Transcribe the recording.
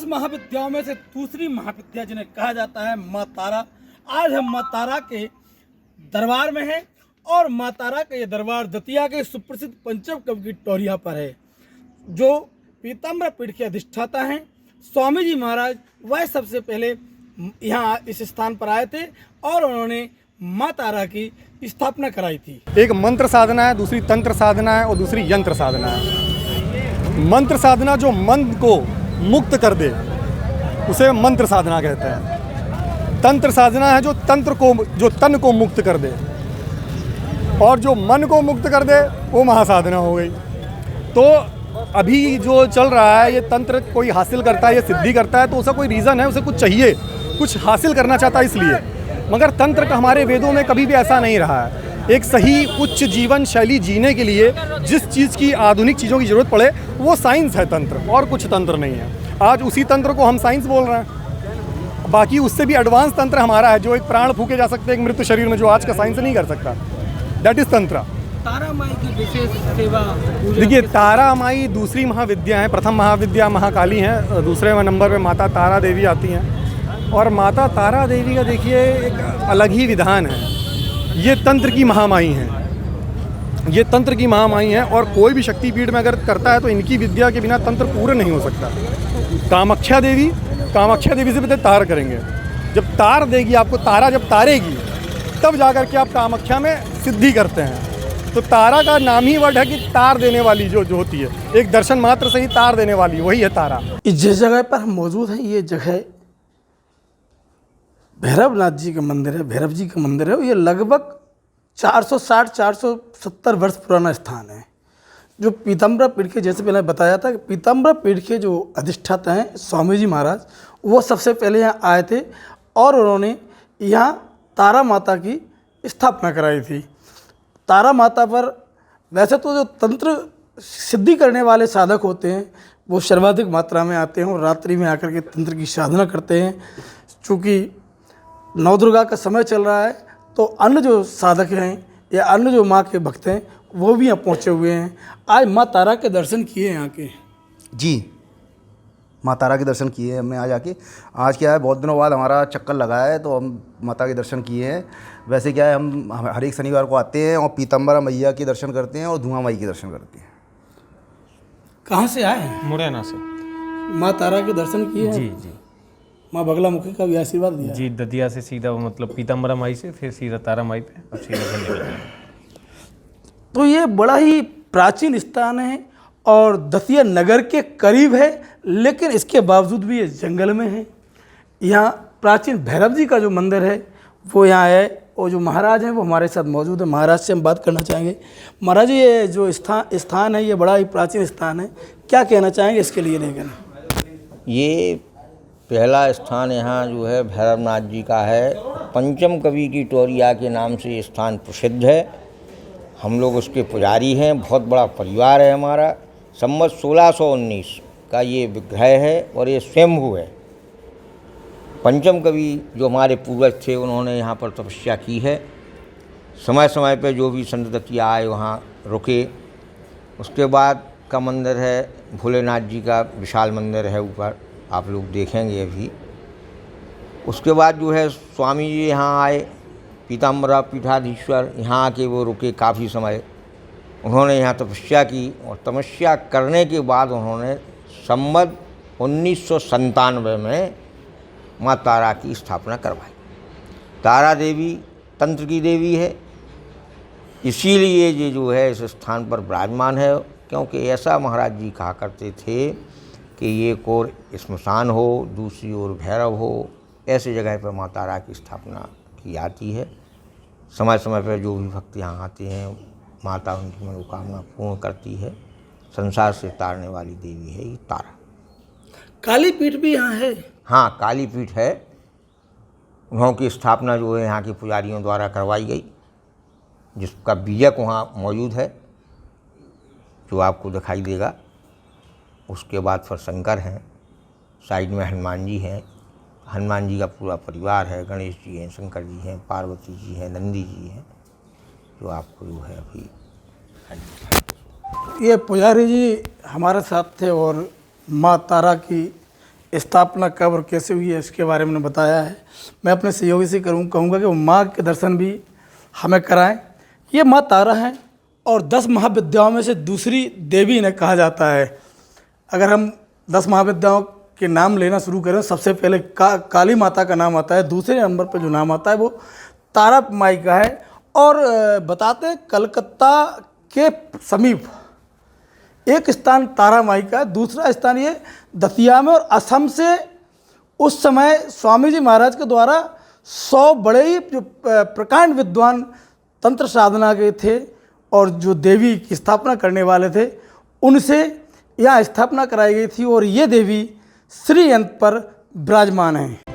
10 महाविद्याओं में से दूसरी महाविद्या जिन्हें कहा जाता है माँ तारा। आज हम माँ तारा के दरबार में हैं और माँ तारा का ये दरबार दतिया के सुप्रसिद्ध पंचम कवि की टोरिया पर है। जो पीताम्बर पीठ के अधिष्ठाता हैं स्वामी जी महाराज, वह सबसे पहले यहाँ इस स्थान पर आए थे और उन्होंने माँ तारा की स्थापना कराई थी। एक मंत्र साधना है, दूसरी तंत्र साधना है और दूसरी यंत्र साधना है। मंत्र साधना जो मन को मुक्त कर दे उसे मंत्र साधना कहते हैं। तंत्र साधना है जो तन को मुक्त कर दे, और जो मन को मुक्त कर दे वो महासाधना हो गई। तो अभी जो चल रहा है ये तंत्र कोई हासिल करता है, ये सिद्धि करता है तो उसका कोई रीज़न है, उसे कुछ चाहिए, कुछ हासिल करना चाहता है इसलिए। मगर तंत्र का हमारे वेदों में कभी भी ऐसा नहीं रहा है। एक सही उच्च जीवन शैली जीने के लिए जिस चीज़ की आधुनिक चीज़ों की ज़रूरत पड़े वो साइंस है तंत्र, और कुछ तंत्र नहीं है। आज उसी तंत्र को हम साइंस बोल रहे हैं। बाकी उससे भी एडवांस तंत्र हमारा है जो एक प्राण फूके जा सकते हैं एक मृत शरीर में, जो आज का साइंस नहीं कर सकता। दैट इज़ तंत्र। तारा माई की विशेष सेवा। देखिए, तारा माई दूसरी महाविद्या है। प्रथम महाविद्या महाकाली हैं, दूसरे नंबर पे माता तारा देवी आती हैं। और माता तारा देवी का देखिए एक अलग ही विधान है। ये तंत्र की महामाई हैं, ये तंत्र की महामाई हैं। और कोई भी शक्तिपीठ में अगर करता है तो इनकी विद्या के बिना तंत्र पूर्ण नहीं हो सकता। कामाख्या देवी से पहले तार करेंगे। जब तार देगी आपको, तारा जब तारेगी तब जाकर के आप कामाख्या में सिद्धि करते हैं। तो तारा का नाम ही वर्ड है कि तार देने वाली जो होती है, एक दर्शन मात्र से ही तार देने वाली, वही है तारा। जिस जगह पर हम मौजूद हैं ये जगह भैरवनाथ जी का मंदिर है, भैरव जी का मंदिर है। ये लगभग 460-470 वर्ष पुराना स्थान है। जो पीताम्बर पीठ के, जैसे पहले बताया था कि पीताम्बर पीठ के जो अधिष्ठाता हैं स्वामी जी महाराज, वो सबसे पहले यहाँ आए थे और उन्होंने यहाँ तारा माता की स्थापना कराई थी। तारा माता पर वैसे तो जो तंत्र सिद्धि करने वाले साधक होते हैं वो सर्वाधिक मात्रा में आते हैं और रात्रि में आकर के तंत्र की साधना करते हैं। चूँकि नवदुर्गा का समय चल रहा है तो अन्य जो साधक हैं या अन्य जो माँ के भक्त हैं वो भी यहाँ पहुँचे हुए हैं। आज माँ तारा के दर्शन किए यहाँ के? जी, माँ तारा के दर्शन किए हमने आज आके। आज क्या है, बहुत दिनों बाद हमारा चक्कर लगा है तो हम माता के दर्शन किए हैं। वैसे क्या है, हम हर एक शनिवार को आते हैं और पीताम्बरा मैया के दर्शन करते हैं और धुआं माई के दर्शन करते हैं। कहाँ से आए हैं? मुरैना से। माँ तारा के दर्शन किए हैं? जी जी। माँ बगलामुखी का भी आशीर्वाद दिया? जी, दतिया से सीधा मतलब पीताम्बरा माई से फिर सीधा तारा माई पे और सीधा चंडीगढ़। तो ये बड़ा ही प्राचीन स्थान है और दतिया नगर के करीब है, लेकिन इसके बावजूद भी ये जंगल में है। यहाँ प्राचीन भैरव जी का जो मंदिर है वो यहाँ है और जो महाराज हैं वो हमारे साथ मौजूद है। महाराज से हम बात करना चाहेंगे। महाराज जी, ये जो स्थान है ये बड़ा ही प्राचीन स्थान है, क्या कहना चाहेंगे इसके लिए? लेकिन ये पहला स्थान यहाँ जो है भैरवनाथ जी का है। पंचम कवि की टोरिया के नाम से ये स्थान प्रसिद्ध है। हम लोग उसके पुजारी हैं, बहुत बड़ा परिवार है हमारा। संवत 1619 का ये विग्रह है और ये स्वयंभू है। पंचम कवि जो हमारे पूर्वज थे उन्होंने यहाँ पर तपस्या की है। समय समय पे जो भी संत दतिया आए वहाँ रुके। उसके बाद का मंदिर है भोलेनाथ जी का, विशाल मंदिर है ऊपर, आप लोग देखेंगे अभी। उसके बाद जो है स्वामी जी यहाँ आए, पीताम्बरा पीठाधीश्वर, यहाँ आके वो रुके काफ़ी समय। उन्होंने यहाँ तपस्या की और तपस्या करने के बाद उन्होंने संवत 1997 में माँ तारा की स्थापना करवाई। तारा देवी तंत्र की देवी है, इसीलिए ये जो है इस स्थान पर विराजमान है। क्योंकि ऐसा महाराज जी कहा करते थे कि ये कोर श्मशान हो, दूसरी ओर भैरव हो, ऐसे जगह पर माँ तारा की स्थापना की जाती है। समय समय पर जो भी भक्त यहाँ आते हैं माता उनकी मनोकामना पूर्ण करती है। संसार से तारने वाली देवी है ये तारा। काली पीठ भी यहाँ है? हाँ, काली पीठ है। उन्हों की स्थापना जो है यहाँ के पुजारियों द्वारा करवाई गई, जिसका बीजक वहाँ मौजूद है जो आपको दिखाई देगा। उसके बाद फिर शंकर हैं, साइड में हनुमान जी हैं। हनुमान जी का पूरा परिवार है, गणेश जी हैं, शंकर जी हैं, पार्वती जी हैं, नंदी जी हैं, जो आपको जो है अभी। ये पुजारी जी हमारे साथ थे और माँ तारा की स्थापना कब और कैसे हुई है इसके बारे में बताया है। मैं अपने सहयोगी से कहूँगा कि वो माँ के दर्शन भी हमें कराएं। ये माँ तारा हैं और 10 महाविद्याओं में से दूसरी देवी इन्हें कहा जाता है। अगर हम 10 महाविद्याओं के नाम लेना शुरू करें, सबसे पहले काली माता का नाम आता है, दूसरे नंबर पर जो नाम आता है वो तारा माई का है। और बताते हैं कलकत्ता के समीप एक स्थान तारा माई का है, दूसरा स्थान ये दतिया में। और असम से उस समय स्वामी जी महाराज के द्वारा 100 बड़े ही जो प्रकांड विद्वान तंत्र साधना के थे और जो देवी की स्थापना करने वाले थे, उनसे यहाँ स्थापना कराई गई थी और ये देवी श्री यंत्र पर विराजमान हैं।